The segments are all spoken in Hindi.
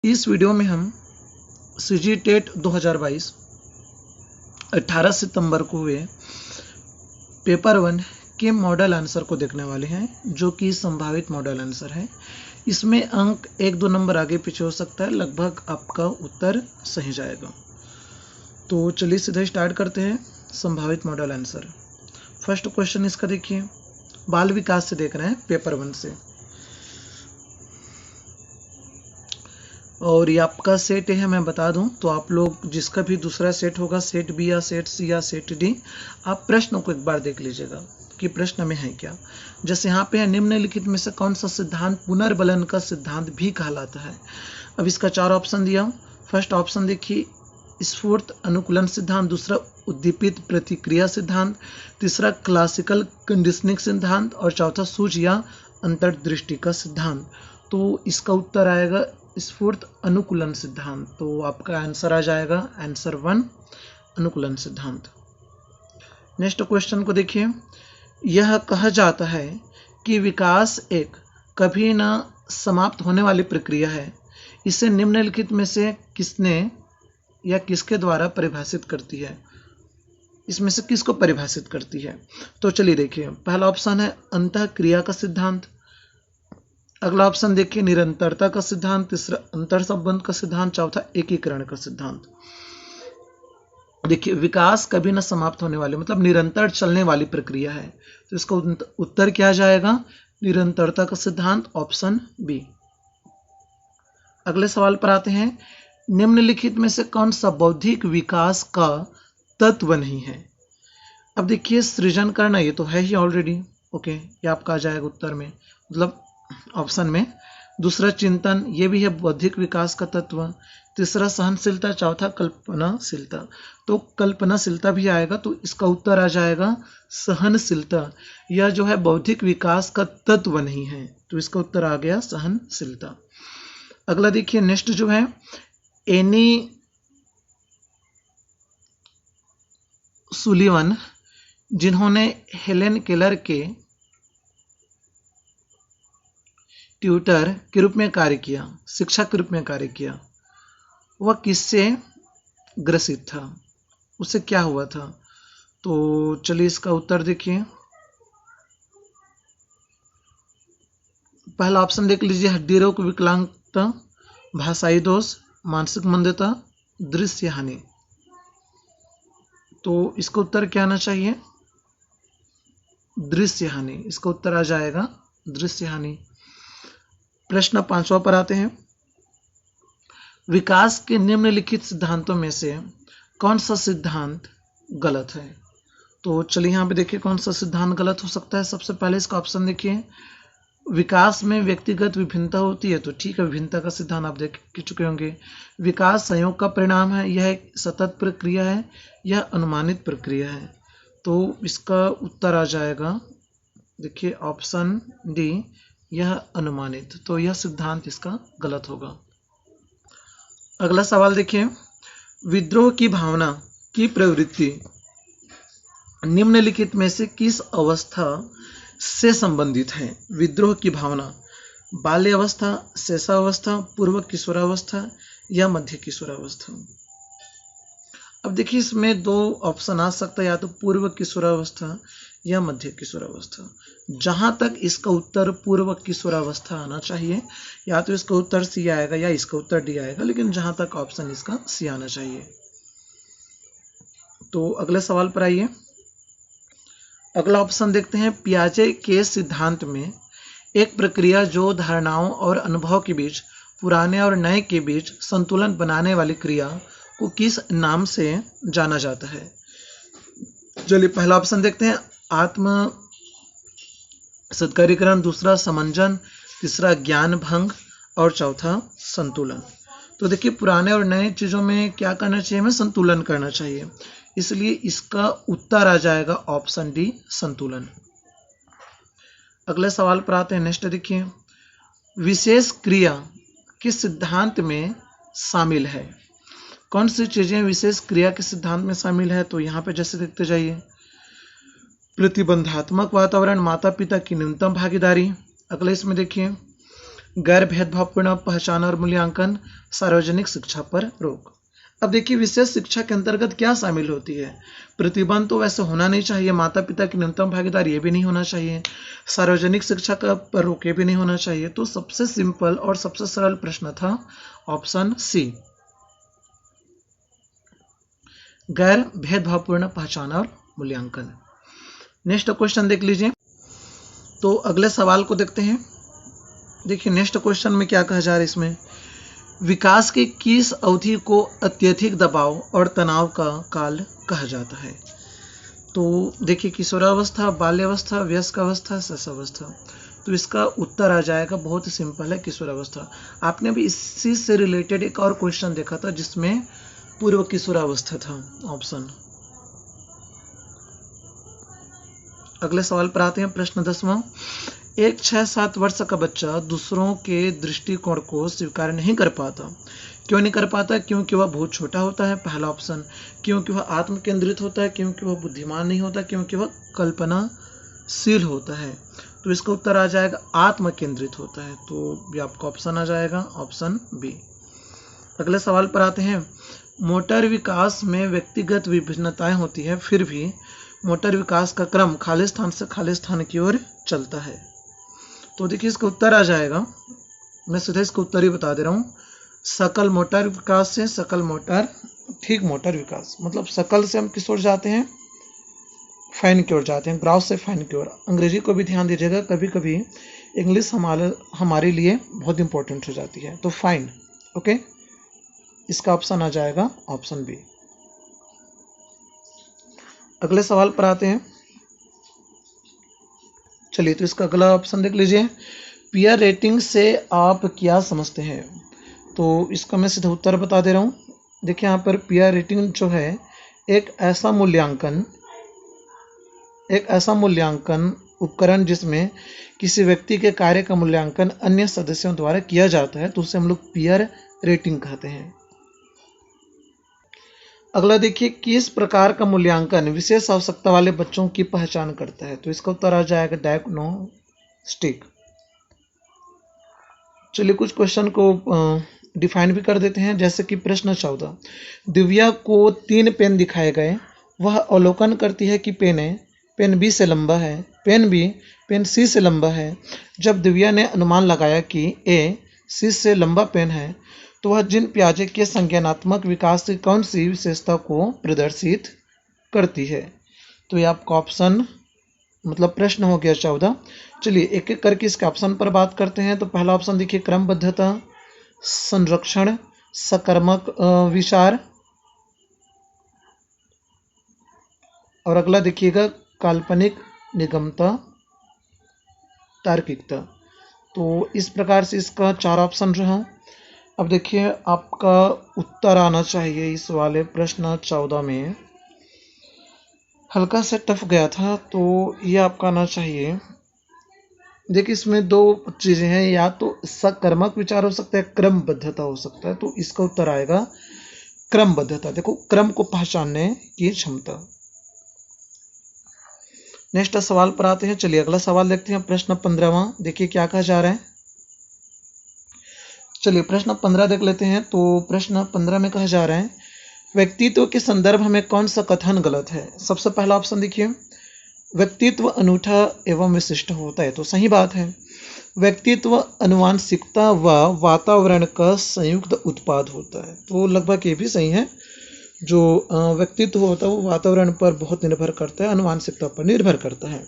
इस वीडियो में हम सीजी टेट 2022 18 सितंबर को हुए पेपर 1 के मॉडल आंसर को देखने वाले हैं, जो कि संभावित मॉडल आंसर है। इसमें अंक 1-2 नंबर आगे पीछे हो सकता है, लगभग आपका उत्तर सही जाएगा। तो चलिए सीधे स्टार्ट करते हैं संभावित मॉडल आंसर। फर्स्ट क्वेश्चन इसका देखिए, बाल विकास से देख रहे हैं पेपर 1 से, और ये आपका सेट है। मैं बता दूं तो आप लोग जिसका भी दूसरा सेट होगा, सेट बी या सेट सी या सेट डी, आप प्रश्न को एक बार देख लीजिएगा कि प्रश्न में है क्या। जैसे यहाँ पे है, निम्नलिखित में से कौन सा सिद्धांत पुनर्बलन का सिद्धांत भी कहलाता है। अब इसका 4 ऑप्शन दिया हूँ। फर्स्ट ऑप्शन देखिए, स्फूर्त अनुकूलन सिद्धांत, दूसरा उद्दीपित प्रतिक्रिया सिद्धांत, तीसरा क्लासिकल कंडीशनिंग सिद्धांत, और चौथा सूझ या अंतर्दृष्टि का सिद्धांत। तो इसका उत्तर आएगा स्फूर्त अनुकूलन सिद्धांत। तो आपका आंसर आ जाएगा आंसर 1, अनुकूलन सिद्धांत। नेक्स्ट क्वेश्चन को देखिए, यह कहा जाता है कि विकास एक कभी न समाप्त होने वाली प्रक्रिया है। इसे निम्नलिखित में से किसने या किसके द्वारा परिभाषित करती है। इसमें से किसको परिभाषित करती है। तो चलिए देखिए, पहला ऑप्शन है अंतःक्रिया का सिद्धांत, अगला ऑप्शन देखिए निरंतरता का सिद्धांत, तीसरा अंतर संबंध का सिद्धांत, चौथा एकीकरण का सिद्धांत। देखिए, विकास कभी न समाप्त होने वाली मतलब निरंतर चलने वाली प्रक्रिया है, तो इसका उत्तर क्या जाएगा, निरंतरता का सिद्धांत, ऑप्शन बी। अगले सवाल पर आते हैं, निम्नलिखित में से कौन सा बौद्धिक विकास का तत्व नहीं है। अब देखिए, सृजन करना ये तो है ही ऑलरेडी, ओके, ये आपका आ जाएगा उत्तर में, मतलब ऑप्शन में। दूसरा चिंतन, ये भी है बौद्धिक विकास का तत्व। तीसरा सहनशीलता, चौथा कल्पनाशीलता। तो कल्पनाशीलता भी आएगा, तो इसका उत्तर आ जाएगा सहनशीलता। यह जो है बौद्धिक विकास का तत्व नहीं है, तो इसका उत्तर आ गया सहनशीलता। अगला देखिए, नेक्स्ट जो है एनी सुलिवन, जिन्होंने हेलेन केलर के ट्यूटर के रूप में कार्य किया, शिक्षक के रूप में कार्य किया, वह किससे ग्रसित था, उसे क्या हुआ था। तो चलिए इसका उत्तर देखिए, पहला ऑप्शन देख लीजिए, हड्डी रोग, विकलांगता, भाषाई दोष, मानसिक मंदता, दृश्य हानि। तो इसका उत्तर क्या आना चाहिए, दृश्य हानि। इसका उत्तर आ जाएगा दृश्य हानि। प्रश्न 5वां पर आते हैं, विकास के निम्नलिखित सिद्धांतों में से कौन सा सिद्धांत गलत है। तो चलिए यहाँ पे देखिए कौन सा सिद्धांत गलत हो सकता है। सबसे पहले इसका ऑप्शन देखिए, विकास में व्यक्तिगत विभिन्नता होती है, तो ठीक है, विभिन्नता का सिद्धांत आप देख चुके होंगे। विकास संयोग का परिणाम है, यह एक सतत प्रक्रिया है, यह अनुमानित प्रक्रिया है। तो इसका उत्तर आ जाएगा, देखिए ऑप्शन डी, यह अनुमानित। तो यह सिद्धांत इसका गलत होगा। अगला सवाल देखिए, विद्रोह की भावना की प्रवृत्ति निम्नलिखित में से किस अवस्था से संबंधित है। विद्रोह की भावना बाल्य अवस्था, शैशवावस्था, पूर्व किशोरावस्था या मध्य किशोरावस्था। अब देखिए, इसमें 2 ऑप्शन आ सकता है, या तो पूर्व किशोरावस्था या मध्य किशोरावस्था। जहां तक इसका उत्तर पूर्व किशोरावस्था आना चाहिए, या तो इसका उत्तर सी आएगा या इसका उत्तर डी आएगा, लेकिन जहां तक ऑप्शन इसका सी आना चाहिए। तो अगले सवाल पर आइए, अगला ऑप्शन देखते हैं, पियाजे के सिद्धांत में एक प्रक्रिया जो धारणाओं और अनुभव के बीच, पुराने और नए के बीच संतुलन बनाने वाली क्रिया को किस नाम से जाना जाता है। चलिए पहला ऑप्शन देखते हैं, आत्म सत्कारीकरण, दूसरा समंजन, तीसरा ज्ञान भंग, और चौथा संतुलन। तो देखिए, पुराने और नए चीजों में क्या करना चाहिए, हमें संतुलन करना चाहिए, इसलिए इसका उत्तर आ जाएगा ऑप्शन डी, संतुलन। अगले सवाल पर आते हैं। नेक्स्ट देखिए, विशेष क्रिया किस सिद्धांत में शामिल है। कौन सी चीजें विशेष क्रिया के सिद्धांत में शामिल है। तो यहाँ पे जैसे देखते जाइए, प्रतिबंधात्मक वातावरण, माता पिता की न्यूनतम भागीदारी। अगले इसमें देखिए, गैर भेदभावपूर्ण पहचान और मूल्यांकन, सार्वजनिक शिक्षा पर रोक। अब देखिए विशेष शिक्षा के अंतर्गत क्या शामिल होती है। प्रतिबंध तो वैसे होना नहीं चाहिए, माता पिता की न्यूनतम भागीदारी ये भी नहीं होना चाहिए, सार्वजनिक शिक्षा का पर रोक ये भी नहीं होना चाहिए। तो सबसे सिंपल और सबसे सरल प्रश्न था ऑप्शन सी, गैर भेदभावपूर्ण पहचान और मूल्यांकन। नेक्स्ट क्वेश्चन देख लीजिए। तो अगले सवाल को देखते हैं। देखिए नेक्स्ट क्वेश्चन में क्या कहा जा रहा है इसमें, विकास की किस अवधि को अत्यधिक दबाव और तनाव का काल कहा जाता है। तो देखिए किशोरावस्था, बाल्यावस्था, वयस्क अवस्था, शैशवावस्था। तो इसका उत्तर आ जाएगा, बहुत ही सिंपल है, किशोरावस्था। आपने भी इसी से रिलेटेड एक और क्वेश्चन देखा था जिसमें पूर्व किशोरावस्था था ऑप्शन। अगले सवाल पर आते हैं, प्रश्न 10वां। एक 6-7 वर्ष का बच्चा दूसरों के दृष्टिकोण को स्वीकार नहीं कर पाता। क्यों नहीं कर पाता? क्योंकि वह बहुत छोटा होता है, पहला ऑप्शन। क्योंकि वह आत्म केंद्रित होता है, क्योंकि वह बुद्धिमान नहीं होता, क्योंकि वह कल्पनाशील होता है। तो इसका उत्तर आ जाएगा आत्म केंद्रित होता है। तो ये आपका ऑप्शन आ जाएगा, ऑप्शन बी। अगले सवाल पर आते हैं। मोटर विकास में व्यक्तिगत विभिन्नताएं होती है, फिर भी मोटर विकास का क्रम खाली स्थान से खाली स्थान की ओर चलता है। तो देखिए इसका उत्तर आ जाएगा, मैं सीधे इसका उत्तर ही बता दे रहा हूँ, सकल मोटर विकास से सकल मोटर ठीक मोटर विकास। मतलब सकल से हम किस ओर जाते हैं, फाइन की ओर जाते हैं, ग्राउस से फाइन की ओर। अंग्रेजी को भी ध्यान दीजिएगा, कभी कभी इंग्लिश हमारे लिए बहुत इंपॉर्टेंट हो जाती है। तो फाइन, ओके, इसका ऑप्शन आ जाएगा ऑप्शन बी। अगले सवाल पर आते हैं। चलिए तो इसका अगला ऑप्शन देख लीजिए, पीयर रेटिंग से आप क्या समझते हैं। तो इसका मैं सीधा उत्तर बता दे रहा हूँ। देखिए यहाँ पर पीयर रेटिंग जो है एक ऐसा मूल्यांकन उपकरण जिसमें किसी व्यक्ति के कार्य का मूल्यांकन अन्य सदस्यों द्वारा किया जाता है, तो उसे हम लोग पीयर रेटिंग कहते हैं। अगला देखिए, किस प्रकार का मूल्यांकन विशेष आवश्यकता वाले बच्चों की पहचान करता है। तो इसका उत्तर आ जाएगा डायग्नोस्टिक। चलिए कुछ क्वेश्चन को डिफाइन भी कर देते हैं, जैसे कि प्रश्न 14। दिव्या को 3 पेन दिखाए गए, वह अवलोकन करती है कि पेन बी से लंबा है, पेन बी पेन सी से लंबा है। जब दिव्या ने अनुमान लगाया कि ए सी से लंबा पेन है, तो वह जिन पियाजे के संज्ञानात्मक विकास की कौन सी विशेषता को प्रदर्शित करती है। तो ये आपका ऑप्शन मतलब प्रश्न हो गया 14। चलिए एक एक करके इसके ऑप्शन पर बात करते हैं। तो पहला ऑप्शन देखिए, क्रमबद्धता, संरक्षण, सकर्मक विचार, और अगला देखिएगा काल्पनिक निगमता, तार्किकता। तो इस प्रकार से इसका 4 ऑप्शन रहा। अब देखिए आपका उत्तर आना चाहिए इस वाले प्रश्न 14 में, हल्का से टफ गया था, तो ये आपका आना चाहिए। देखिए इसमें 2 चीजें हैं, या तो सकर्मक विचार हो सकता है, क्रमबद्धता हो सकता है। तो इसका उत्तर आएगा क्रमबद्धता। देखो क्रम को पहचानने की क्षमता। नेक्स्ट सवाल पर आते हैं। चलिए अगला सवाल देखते हैं, प्रश्न 15वां। देखिए क्या कहा जा रहा है। चलिए प्रश्न 15 देख लेते हैं। तो प्रश्न 15 में कहा जा रहा है, व्यक्तित्व के संदर्भ में कौन सा कथन गलत है। सबसे पहला ऑप्शन देखिए, व्यक्तित्व अनूठा एवं विशिष्ट होता है। तो सही बात है। व्यक्तित्व आनुवंशिकता व वातावरण का संयुक्त उत्पाद होता है। तो लगभग ये भी सही है। जो व्यक्तित्व होता है वो वातावरण पर बहुत निर्भर करता है, आनुवंशिकता पर निर्भर करता है।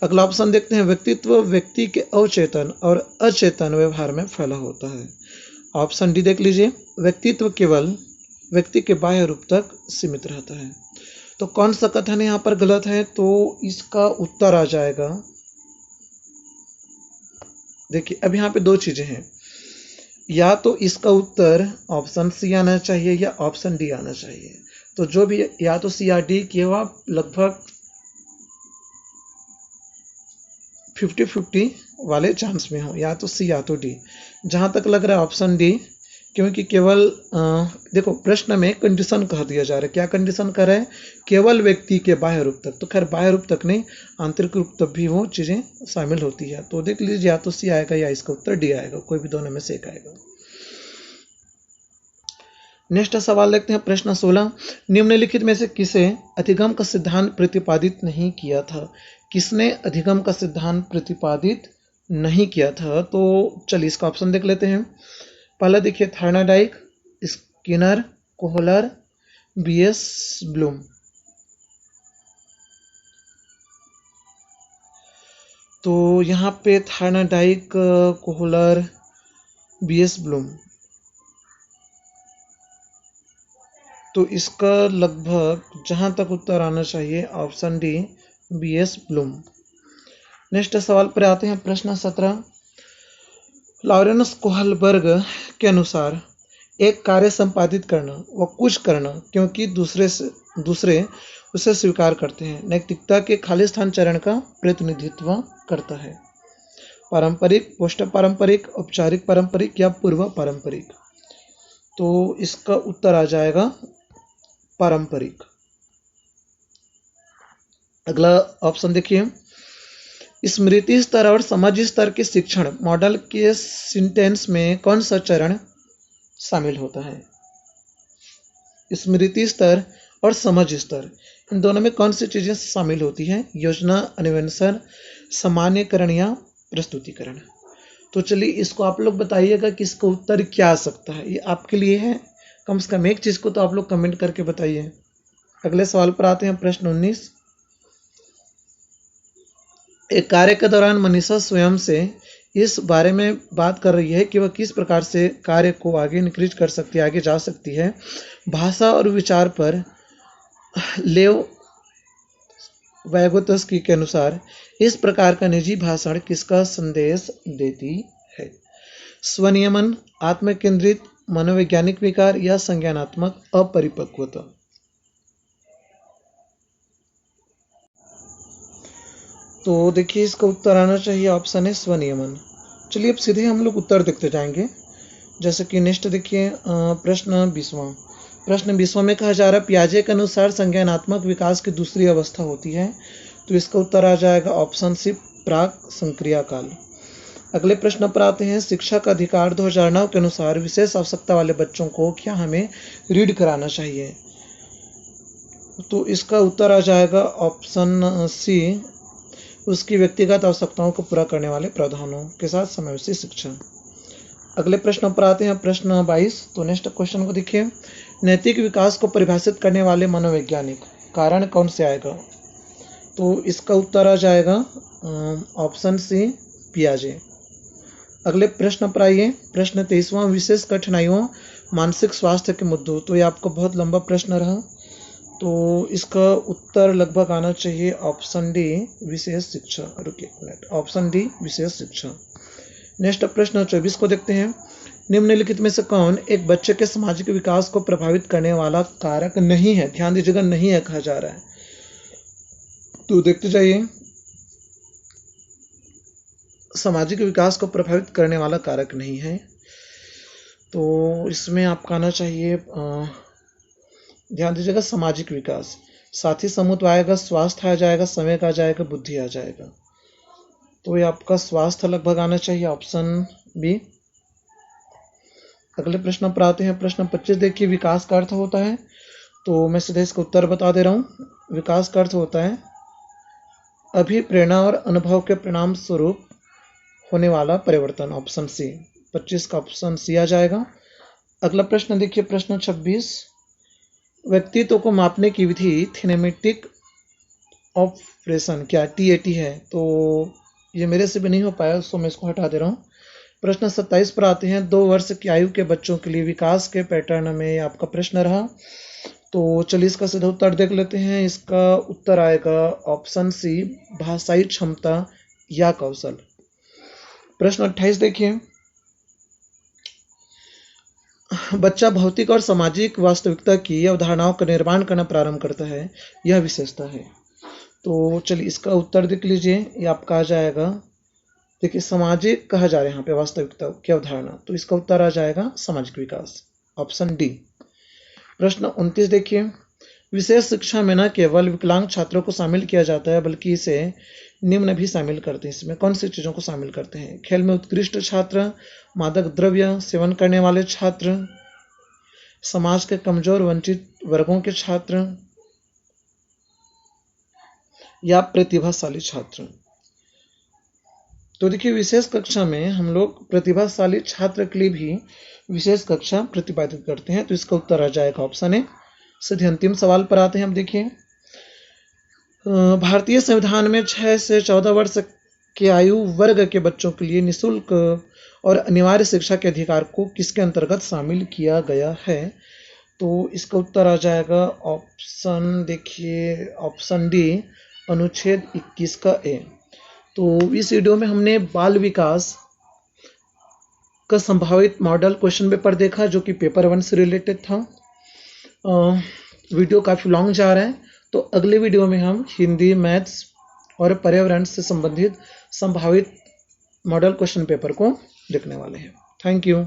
अगला ऑप्शन देखते हैं, व्यक्तित्व व्यक्ति के अवचेतन और अचेतन व्यवहार में फैला होता है। ऑप्शन डी देख लीजिए, व्यक्तित्व केवल व्यक्ति के बाह्य रूप तक सीमित रहता है। तो कौन सा कथन यहाँ पर गलत है। तो इसका उत्तर आ जाएगा, देखिए अब यहाँ पे 2 चीजें हैं, या तो इसका उत्तर ऑप्शन सी आना चाहिए या ऑप्शन डी आना चाहिए। तो जो भी या तो सी या डी किए हुआ लगभग 50-50 वाले चांस में हो, या तो सी या तो डी। जहां तक लग रहा है ऑप्शन डी क्योंकि केवल देखो प्रश्न में कंडीशन कह दिया जा रहा है। क्या कंडीशन कर रहा है? केवल व्यक्ति के बाह्य रूप तक। तो खैर बाह्य रूप तक नहीं, आंतरिक रूप तक भी वो चीज़ें शामिल होती है। तो देख लीजिए, या तो सी आएगा या इसका उत्तर डी आएगा, कोई भी दोनों में से एक आएगा। नेक्स्ट सवाल देखते हैं, प्रश्न 16। निम्नलिखित में से किसे अधिगम का सिद्धांत प्रतिपादित नहीं किया था? किसने अधिगम का सिद्धांत प्रतिपादित नहीं किया था? तो चलिए इसका ऑप्शन देख लेते हैं। पहला देखिए, थर्नाडाइक, स्किनर, कोहलर, बीएस ब्लूम। तो यहाँ पे थर्नाडाइक, कोहलर, बीएस ब्लूम। तो इसका लगभग जहाँ तक उत्तर आना चाहिए option D, B S Bloom. Next सवाल पर आते हैं, प्रश्न 17। लॉरेंस कोहलबर्ग के अनुसार एक कार्य संपादित करना व कुछ करना क्योंकि दूसरे उसे स्वीकार करते हैं, नैतिकता के खालिस्तान चरण का प्रतिनिधित्व करता है। पारंपरिक, पोस्ट पारंपरिक, औपचारिक पारंपरिक या पूर्व पारंपरिक? तो इसका उत्तर आ जाएगा पारंपरिक। अगला ऑप्शन देखिए, स्मृति स्तर और समझ स्तर के शिक्षण मॉडल के सिंटेंस में कौन सा चरण शामिल होता है? स्मृति स्तर और समझ स्तर, इन दोनों में कौन सी चीजें शामिल होती हैं? योजना, अन्वेषण, सामान्यकरण या प्रस्तुतिकरण? तो चलिए इसको आप लोग बताइएगा कि इसका उत्तर क्या आ सकता है। ये आपके लिए है, कम से कम एक चीज को तो आप लोग कमेंट करके बताइए। अगले सवाल पर आते हैं, प्रश्न 19। एक कार्य के दौरान मनीषा स्वयं से इस बारे में बात कर रही है कि वह किस प्रकार से कार्य को आगे इंक्रीज कर सकती है, आगे जा सकती है। भाषा और विचार पर लेव वैगोत्स्की के अनुसार इस प्रकार का निजी भाषण किसका संदेश देती है? स्वनियमन, आत्मकेंद्रित, मनोवैज्ञानिक विकार या संज्ञानात्मक अपरिपक्वता? तो देखिए इसका उत्तर आना चाहिए ऑप्शन है स्वनियमन। चलिए अब सीधे हम लोग उत्तर देखते जाएंगे। जैसे कि नेक्स्ट देखिए, प्रश्न 20वां। प्रश्न 20वां में कहा जा रहा है, पियाजे के अनुसार संज्ञानात्मक विकास की दूसरी अवस्था होती है। तो इसका उत्तर आ जाएगा ऑप्शन सी, प्राक संक्रिया काल। अगले प्रश्न पर आते हैं, शिक्षा का अधिकार 2009 के अनुसार विशेष आवश्यकता वाले बच्चों को क्या हमें रीड कराना चाहिए? तो इसका उत्तर आ जाएगा ऑप्शन सी, उसकी व्यक्तिगत आवश्यकताओं को पूरा करने वाले प्रावधानों के साथ समावेशी शिक्षा। अगले प्रश्न पर आते हैं, प्रश्न 22। तो नेक्स्ट क्वेश्चन को देखिए, नैतिक विकास को परिभाषित करने वाले मनोवैज्ञानिक कारण कौन से आएगा? तो इसका उत्तर आ जाएगा ऑप्शन सी, पियाजे। अगले प्रश्न पर आइए, प्रश्न 23वां, विशेष कठिनाइयों मानसिक स्वास्थ्य के मुद्दों। तो ये आपको बहुत लंबा प्रश्न रहा, तो इसका उत्तर लगभग आना चाहिए ऑप्शन डी, विशेष शिक्षा। रुकिए एक मिनट, ऑप्शन डी, विशेष शिक्षा। नेक्स्ट प्रश्न 24 को देखते हैं, निम्नलिखित में से कौन एक बच्चे के सामाजिक विकास को प्रभावित करने वाला कारक नहीं है? ध्यान दीजिएगा, नहीं है कहा जा रहा है, तो देखते जाइए। सामाजिक विकास को प्रभावित करने वाला कारक नहीं है, तो इसमें आपका आना चाहिए, ध्यान दीजिएगा, सामाजिक विकास। साथी समूह आएगा, स्वास्थ्य आ जाएगा, समय आ जाएगा, बुद्धि आ जाएगा। तो ये आपका स्वास्थ्य लगभग आना चाहिए ऑप्शन बी। अगले प्रश्न पर आते हैं, प्रश्न 25 देखिए, विकास का अर्थ होता है। तो मैं सीधे इसका उत्तर बता दे रहा हूँ। विकास का अर्थ होता है अभिप्रेरणा और अनुभव के परिणाम स्वरूप होने वाला परिवर्तन, ऑप्शन सी। 25 का ऑप्शन सी आ जाएगा। अगला प्रश्न देखिए, प्रश्न 26, व्यक्तित्व को मापने की विधि थीनेमेटिक ऑपरेशन क्या TAT है? तो ये मेरे से भी नहीं हो पाया, उसको मैं इसको हटा दे रहा हूँ। प्रश्न 27 पर आते हैं, 2 वर्ष की आयु के बच्चों के लिए विकास के पैटर्न में आपका प्रश्न रहा। तो चलिए इसका सीधा उत्तर देख लेते हैं। इसका उत्तर आएगा ऑप्शन सी, भाषाई क्षमता या कौशल। प्रश्न 28 देखिए, बच्चा भौतिक और सामाजिक वास्तविकता की अवधारणाओं का निर्माण करना प्रारंभ करता है, यह विशेषता है। तो चलिए इसका उत्तर देख लीजिए, ये आपका आ जाएगा देखिए सामाजिक कहा जा रहा है यहाँ पे वास्तविकता की अवधारणा, तो इसका उत्तर आ जाएगा सामाजिक विकास, ऑप्शन डी। प्रश्न 29 देखिए, विशेष शिक्षा में न केवल विकलांग छात्रों को शामिल किया जाता है बल्कि इसे निम्न भी शामिल करते हैं। इसमें कौन सी चीजों को शामिल करते हैं? खेल में उत्कृष्ट छात्र, मादक द्रव्य सेवन करने वाले छात्र, समाज के कमजोर वंचित वर्गों के छात्र, या प्रतिभाशाली छात्र। तो देखिए विशेष कक्षा में हम लोग प्रतिभाशाली छात्र के लिए भी विशेष कक्षा प्रतिपादित करते हैं, तो इसका उत्तर आ जाएगा ऑप्शन ए। सीधे अंतिम सवाल पर आते हैं। हम देखिए भारतीय संविधान में 6 से 14 वर्ष के आयु वर्ग के बच्चों के लिए निःशुल्क और अनिवार्य शिक्षा के अधिकार को किसके अंतर्गत शामिल किया गया है? तो इसका उत्तर आ जाएगा ऑप्शन, देखिए ऑप्शन डी, अनुच्छेद 21 का ए। तो इस वीडियो में हमने बाल विकास का संभावित मॉडल क्वेश्चन पेपर देखा जो कि पेपर 1 से रिलेटेड था। वीडियो काफ़ी लॉन्ग जा रहा है, तो अगले वीडियो में हम हिंदी, मैथ्स और पर्यावरण से संबंधित संभावित मॉडल क्वेश्चन पेपर को देखने वाले हैं। Thank you.